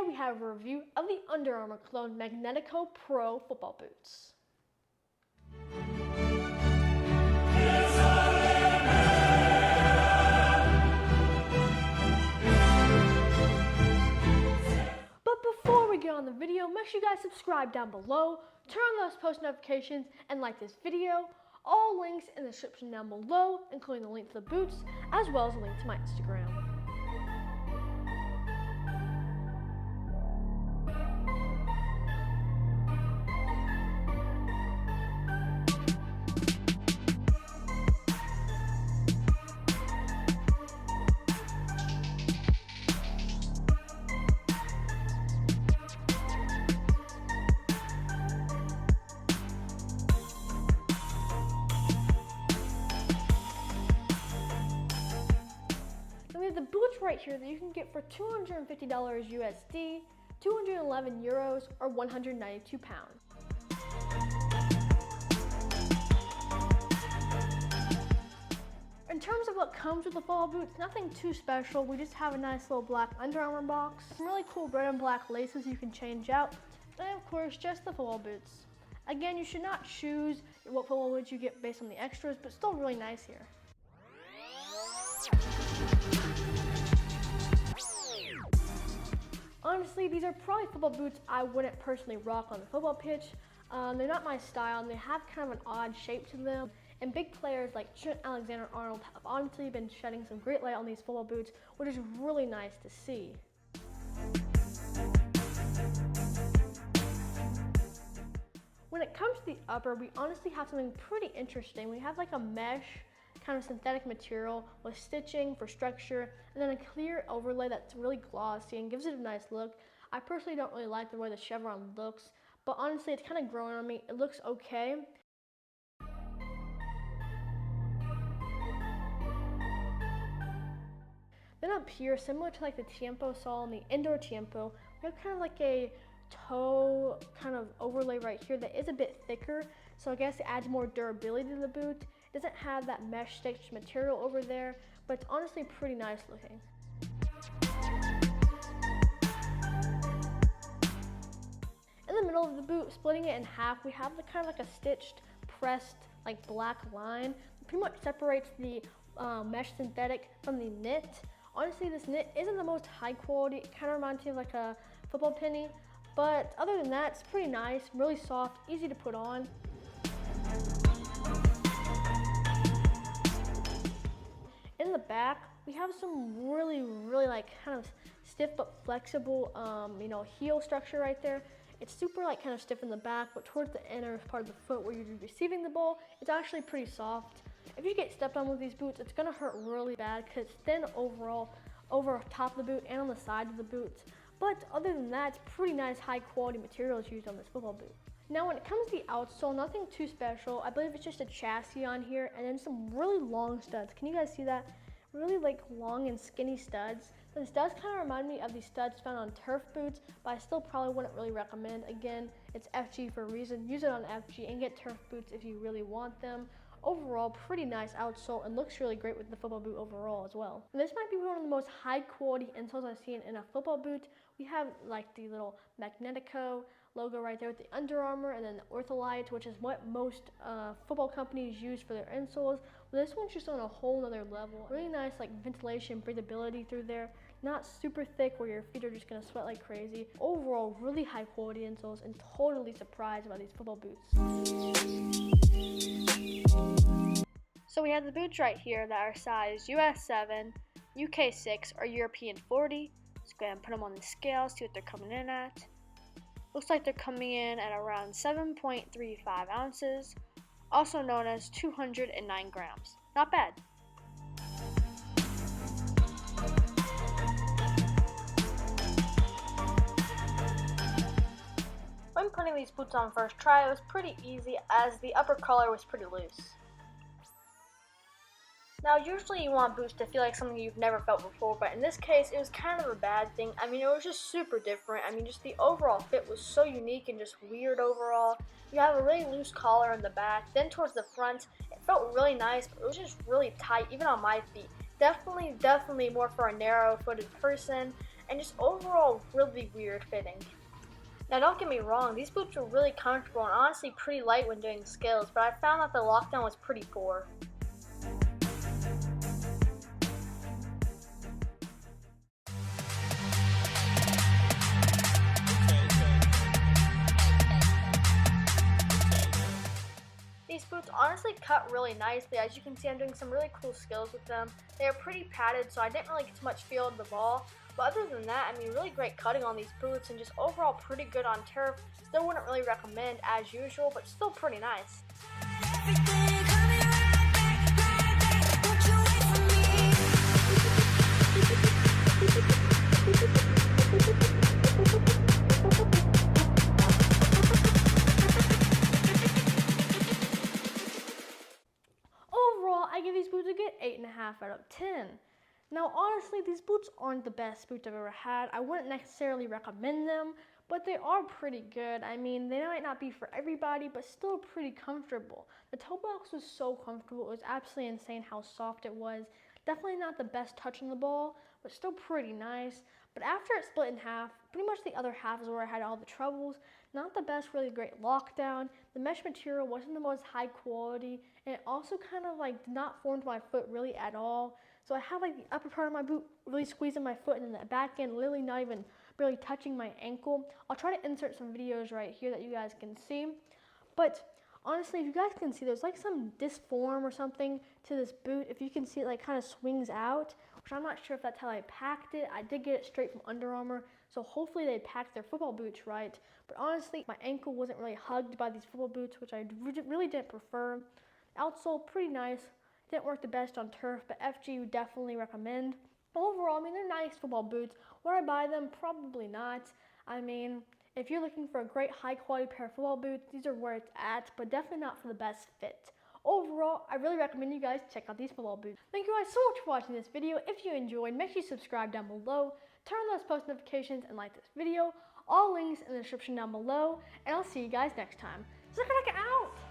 we have a review of the Under Armour clone Magnetico Pro football boots. But before we get on the video, make sure you guys subscribe down below, turn on those post notifications, and like this video. All links in the description down below, including the link to the boots, as well as a link to my Instagram. We have the boots right here that you can get for $250 USD, 211 euros, or 192 pounds. In terms of what comes with the football boots, nothing too special. We just have a nice little black Under Armour box, some really cool red and black laces you can change out, and of course just the football boots. Again, you should not choose what football boots you get based on the extras, but still really nice here. Honestly, these are probably football boots I wouldn't personally rock on the football pitch. They're not my style, and they have kind of an odd shape to them. And big players like Trent Alexander-Arnold have honestly been shedding some great light on these football boots, which is really nice to see. When it comes to the upper, we honestly have something pretty interesting. We have like a mesh kind of synthetic material with stitching for structure, and then a clear overlay that's really glossy and gives it a nice look. I personally don't really like the way the chevron looks, but honestly it's kind of growing on me. It looks okay. Then up here, similar to like the Tiempo sole and the indoor Tiempo, we have kind of like a toe kind of overlay right here that is a bit thicker, so I guess it adds more durability to the boot. It doesn't have that mesh stitched material over there, but it's honestly pretty nice looking. In the middle of the boot, splitting it in half, we have the kind of like a stitched, pressed, like black line. It pretty much separates the mesh synthetic from the knit. Honestly, this knit isn't the most high quality. It kind of reminds me of like a football penny, but other than that, it's pretty nice, really soft, easy to put on. In the back, we have some really like kind of stiff but flexible, heel structure right there. It's super like kind of stiff in the back, but towards the inner part of the foot where you're receiving the ball, it's actually pretty soft. If you get stepped on with these boots, it's gonna hurt really bad because it's thin overall, over top of the boot and on the side of the boots. But other than that, it's pretty nice high quality materials used on this football boot. Now when it comes to the outsole, nothing too special. I believe it's just a chassis on here and then some really long studs. Can you guys see that? Really like long and skinny studs. This does kind of remind me of the studs found on turf boots, but I still probably wouldn't really recommend. Again, it's FG for a reason. Use it on FG and get turf boots if you really want them. Overall, pretty nice outsole and looks really great with the football boot overall as well. And this might be one of the most high quality insoles I've seen in a football boot. We have like the little Magnetico logo right there with the Under Armour, and then the Ortholite, which is what most football companies use for their insoles. Well, this one's just on a whole nother level. Really nice like ventilation, breathability through there. Not super thick where your feet are just gonna sweat like crazy. Overall, really high quality insoles, and totally surprised by these football boots. So we have the boots right here that are size US 7, UK 6, or European 40. Let's go ahead and put them on the scale, see what they're coming in at. Looks like they're coming in at around 7.35 ounces, also known as 209 grams. Not bad. When putting these boots on first try, it was pretty easy as the upper collar was pretty loose. Now, usually you want boots to feel like something you've never felt before, but in this case, it was kind of a bad thing. I mean, it was just super different. I mean, just the overall fit was so unique and just weird overall. You have a really loose collar in the back. Then towards the front, it felt really nice, but it was just really tight, even on my feet. Definitely more for a narrow-footed person. and just overall really weird fitting. Now don't get me wrong, these boots were really comfortable and honestly pretty light when doing skills, but I found that the lockdown was pretty poor. These boots honestly cut really nicely. As you can see, I'm doing some really cool skills with them. They are pretty padded, so I didn't really get too much feel of the ball. But other than that, I mean, really great cutting on these boots and just overall pretty good on turf. Still wouldn't really recommend as usual, but still pretty nice. I give these boots a good 8.5 out of 10. Now honestly, these boots aren't the best boots I've ever had. I wouldn't necessarily recommend them, but they are pretty good. I mean, they might not be for everybody, but still pretty comfortable. The toe box was so comfortable. It was absolutely insane how soft it was. Definitely not the best touch on the ball, but still pretty nice. But after it split in half, pretty much the other half is where I had all the troubles. Not the best, really great lockdown. The mesh material wasn't the most high quality, and it also kind of like did not form to my foot really at all. So I have like the upper part of my boot really squeezing my foot, and then the back end literally not even barely touching my ankle. I'll try to insert some videos right here that you guys can see. But honestly, if you guys can see, there's like some disform or something to this boot. If you can see, it like kind of swings out, which I'm not sure if that's how I packed it. I did get it straight from Under Armour, so hopefully they packed their football boots right. But honestly, my ankle wasn't really hugged by these football boots, which I really didn't prefer. Outsole, pretty nice. Didn't work the best on turf, but FG would definitely recommend. Overall, I mean, they're nice football boots. Would I buy them? Probably not. I mean, if you're looking for a great high quality pair of football boots, these are where it's at, but definitely not for the best fit. Overall, I really recommend you guys check out these football boots. Thank you guys so much for watching this video. If you enjoyed, make sure you subscribe down below, turn on those post notifications, and like this video. All links in the description down below, and I'll see you guys next time. Zuckerduck out!